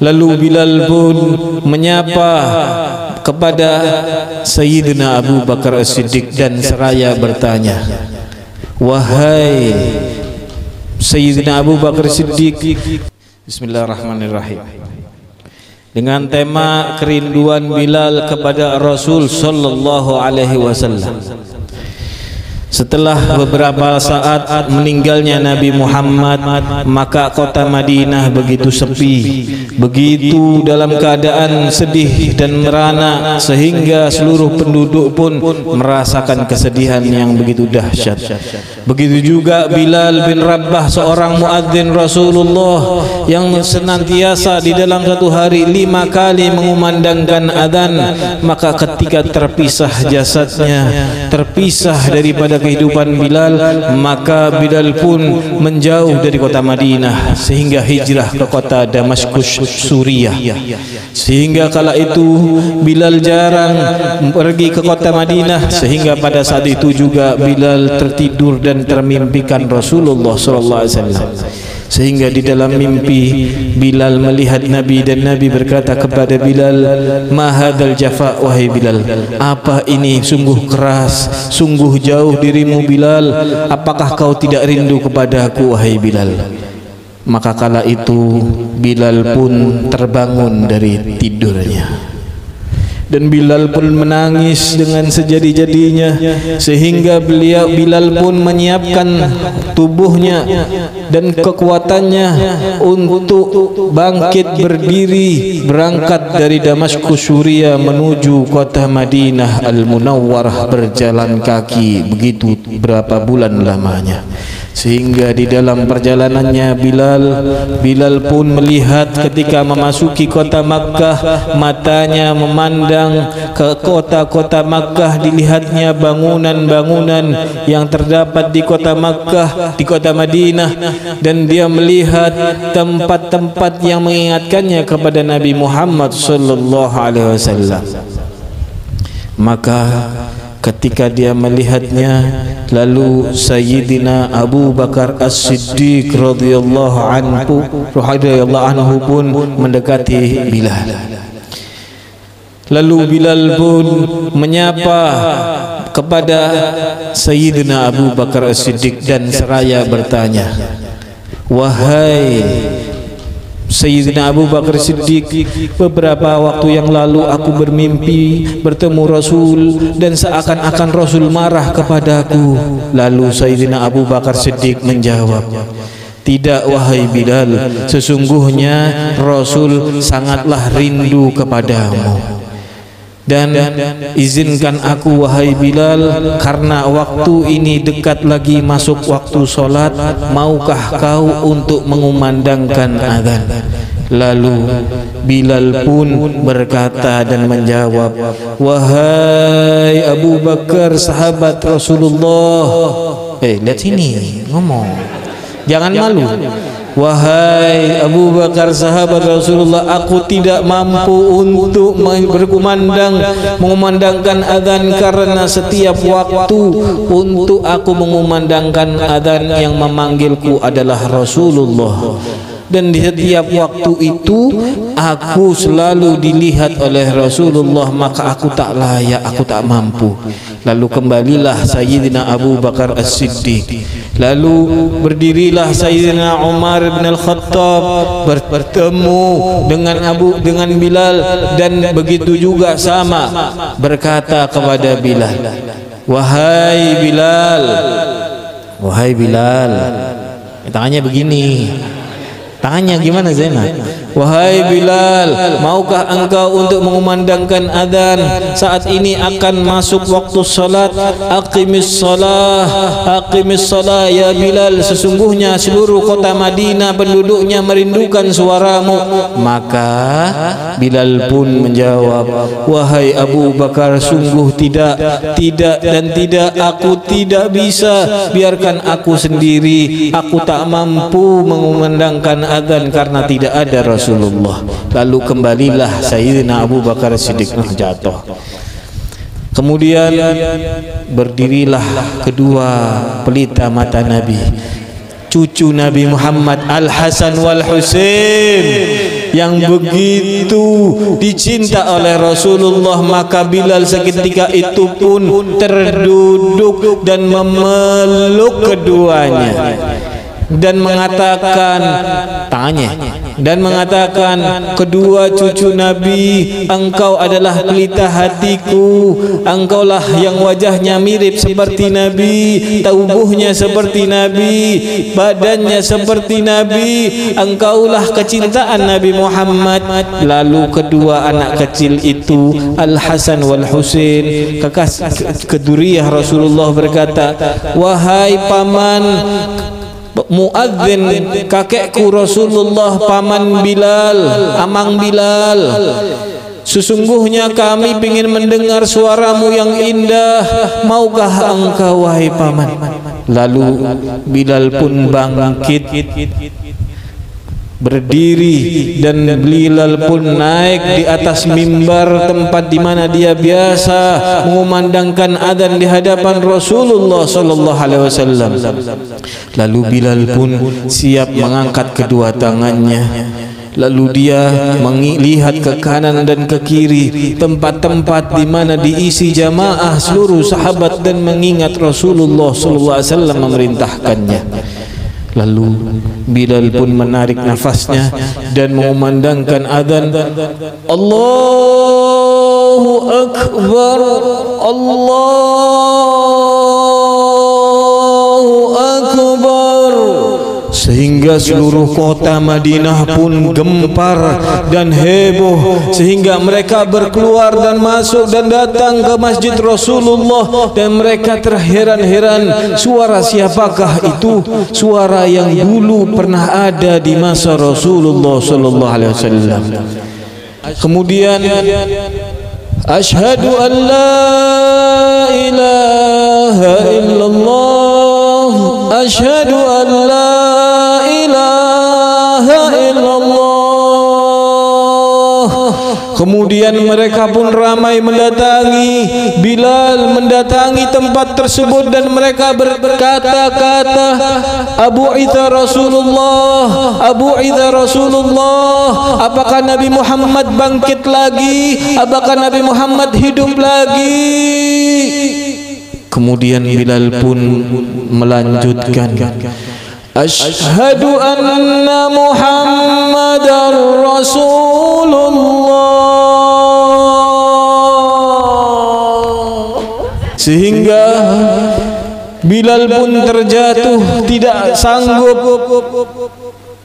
Lalu Bilal pun menyapa kepada Sayyidina Abu Bakar As-Siddiq dan seraya bertanya, wahai Sayyidina Abu Bakar As-Siddiq. Bismillahirrahmanirrahim. Dengan tema kerinduan Bilal kepada Rasul sallallahu alaihi wasallam. Setelah beberapa saat meninggalnya Nabi Muhammad, maka kota Madinah begitu sepi, begitu dalam keadaan sedih dan merana, sehingga seluruh penduduk pun merasakan kesedihan yang begitu dahsyat. Begitu juga Bilal bin Rabah, seorang muadzin Rasulullah yang senantiasa di dalam satu hari 5 kali mengumandangkan adzan, maka ketika terpisah jasadnya, terpisah daripada kehidupan Bilal, maka Bilal pun menjauh dari kota Madinah sehingga hijrah ke kota Damaskus, Suriah. Sehingga kala itu Bilal jarang pergi ke kota Madinah, sehingga pada saat itu juga Bilal tertidur dan termimpikan Rasulullah SAW. Sehingga di dalam mimpi Bilal melihat Nabi, dan Nabi berkata kepada Bilal, ma hadzal jafa, wahai Bilal, apa ini sungguh keras, sungguh jauh dirimu Bilal, apakah kau tidak rindu kepadaku wahai Bilal? Maka kala itu Bilal pun terbangun dari tidurnya, dan Bilal pun menangis dengan sejadi-jadinya, sehingga Bilal pun menyiapkan tubuhnya dan kekuatannya untuk bangkit berdiri, berangkat dari Damaskus, Suriah menuju kota Madinah Al-Munawwarah, berjalan kaki begitu berapa bulan lamanya. Sehingga di dalam perjalanannya Bilal pun melihat ketika memasuki kota Makkah, matanya memandang ke kota-kota Makkah, dilihatnya bangunan-bangunan yang terdapat di kota Makkah, di kota Madinah, dan dia melihat tempat-tempat yang mengingatkannya kepada Nabi Muhammad sallallahu alaihi wasallam. Maka ketika dia melihatnya, lalu Sayyidina Abu Bakar As-Siddiq radhiyallahu anhu pun mendekati Bilal. Lalu Bilal pun menyapa kepada Sayyidina Abu Bakar As-Siddiq dan seraya bertanya, wahai Sayyidina Abu Bakar Siddiq, beberapa waktu yang lalu aku bermimpi bertemu Rasul, dan seakan-akan Rasul marah kepadaku. Lalu Sayyidina Abu Bakar Siddiq menjawab, tidak wahai Bilal, sesungguhnya Rasul sangatlah rindu kepadamu. Dan izinkan aku wahai Bilal, karena waktu ini dekat lagi masuk waktu solat, maukah kau untuk mengumandangkan adzan? Lalu Bilal pun berkata dan menjawab, wahai Abu Bakar sahabat Rasulullah. Lihat sini, ngomong, jangan malu. Wahai Abu Bakar sahabat Rasulullah, aku tidak mampu untuk mengumandangkan adzan, karena setiap waktu untuk aku mengumandangkan adzan yang memanggilku adalah Rasulullah, dan di setiap waktu itu aku selalu dilihat oleh Rasulullah, maka aku tak layak, aku tak mampu. Lalu kembalilah Sayyidina Abu Bakar As-Siddiq, lalu berdirilah Sayyidina Umar bin Al-Khattab bertemu dengan Bilal, dan begitu juga sama berkata kepada Bilal, wahai Bilal, wahai Bilal. Tangannya begini, tangannya gimana Zainab? Wahai Bilal, maukah engkau untuk mengumandangkan adzan? Saat ini akan masuk waktu salat. Aqimis salah, aqimis salah ya Bilal, sesungguhnya seluruh kota Madinah penduduknya merindukan suaramu. Maka Bilal pun menjawab, wahai Abu Bakar, sungguh tidak dan tidak, aku tidak bisa, biarkan aku sendiri, aku tak mampu mengumandangkan adzan karena tidak ada Rasulullah. Lalu kembalilah Sayyidina Abu Bakar Siddiq jatuh. Kemudian berdirilah kedua pelita mata Nabi, cucu Nabi Muhammad Al-Hasan wal Husain. yang begitu dicinta oleh Rasulullah, maka Bilal seketika itu pun terduduk dan memeluk keduanya dan mengatakan, tanya, dan mengatakan, kedua cucu Nabi, engkau adalah pelita hatiku, engkaulah yang wajahnya mirip seperti Nabi, tubuhnya seperti Nabi, badannya seperti Nabi, engkaulah kecintaan Nabi Muhammad. Lalu kedua anak kecil itu, Al Hasan wal Husain, keduriyah Rasulullah, berkata, wahai paman muadzin kakekku Rasulullah, paman Bilal, amang Bilal, sesungguhnya kami ingin mendengar suaramu yang indah, maukah engkau wahai paman? Lalu Bilal pun bangkit berdiri dan Bilal pun naik di atas mimbar tempat di mana dia biasa mengumandangkan adzan di hadapan Rasulullah sallallahu alaihi wasallam. Lalu Bilal pun siap mengangkat kedua tangannya. Lalu dia melihat ke kanan dan ke kiri, tempat-tempat di mana diisi jamaah seluruh sahabat, dan mengingat Rasulullah sallallahu alaihi wasallam memerintahkannya. Lalu Bilal pun menarik nafasnya dan mengumandangkan adzan, Allahu Akbar, Allahu Akbar, sehingga seluruh kota Madinah pun gempar dan heboh, sehingga mereka berkeluar dan masuk dan datang ke masjid Rasulullah, dan mereka terheran-heran, suara siapakah itu? Suara yang dulu pernah ada di masa Rasulullah sallallahu alaihi wasallam. Kemudian asyhadu an la ilaha illallah, asyhadu an la ilaha illallah. Kemudian mereka pun ramai mendatangi Bilal, mendatangi tempat tersebut, dan mereka berkata-kata, Abu Idza Rasulullah, Abu Idza Rasulullah, apakah Nabi Muhammad bangkit lagi? Apakah Nabi Muhammad hidup lagi? Kemudian Bilal pun melanjutkan, Asyhadu anna Muhammadar Rasulullah. Sehingga Bilal pun terjatuh,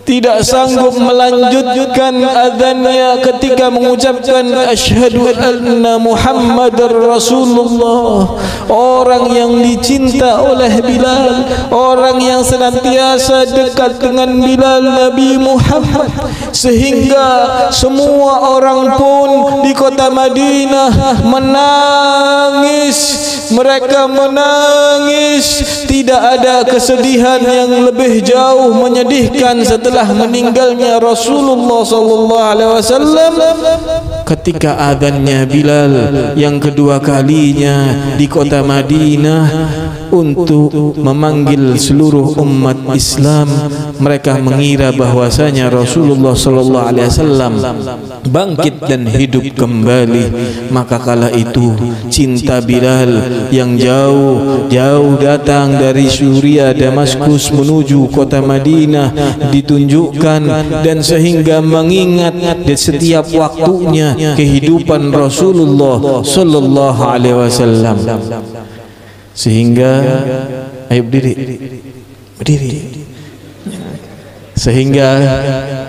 tidak sanggup melanjutkan adzannya ketika mengucapkan asyhadu anna Muhammadar Rasulullah. Orang yang dicinta oleh Bilal, orang yang senantiasa dekat dengan Bilal, Nabi Muhammad, sehingga semua orang pun di kota Madinah menangis. Mereka menangis. Tidak ada kesedihan yang lebih jauh menyedihkan setelah meninggalnya Rasulullah sallallahu alaihi wasallam ketika adzannya Bilal yang kedua kalinya di kota Madinah untuk memanggil seluruh umat Islam. Mereka mengira bahwasanya Rasulullah sallallahu alaihi wasallam bangkit dan hidup kembali. Maka kala itu cinta Bilal yang jauh datang dari Syria Damaskus menuju kota Madinah ditunjukkan, dan sehingga mengingat di setiap waktunya kehidupan Rasulullah sallallahu alaihi wasallam. Sehingga ayo berdiri. Sehingga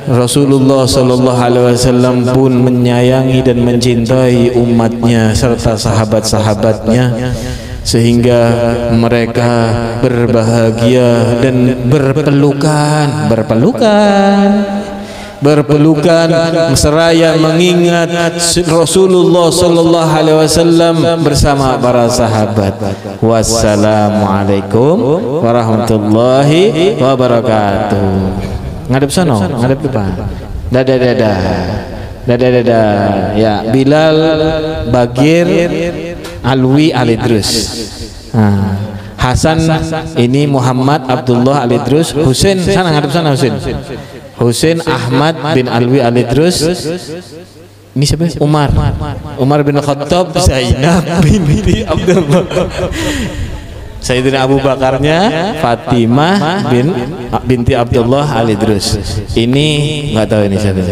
Rasulullah sallallahu alaihi wasallam pun menyayangi dan mencintai umatnya serta sahabat-sahabatnya, sehingga mereka berbahagia dan berpelukan seraya mengingat Rasulullah sallallahu alaihi wasallam bersama para sahabat. Wassalamualaikum warahmatullahi wabarakatuh. Ngadep sana, ngadep depan. Dadah. Ya, Bilal, Bagir, Alwi, Alidrus. Hasan ini Muhammad, Abdullah, Alidrus, Husain sana, ngadep sana Husain. Husain Ahmad bin Alwi Al-Idrus. Ini siapa? Umar bin Khattab. Zainab binti Abdullah. Sayyidina Abu Bakarnya Fatimah binti Abdullah Al-Idrus. Ini nggak tahu ini siapa.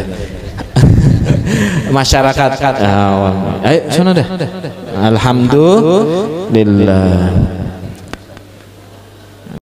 Masyarakat. Ayo sana dah. Alhamdulillah.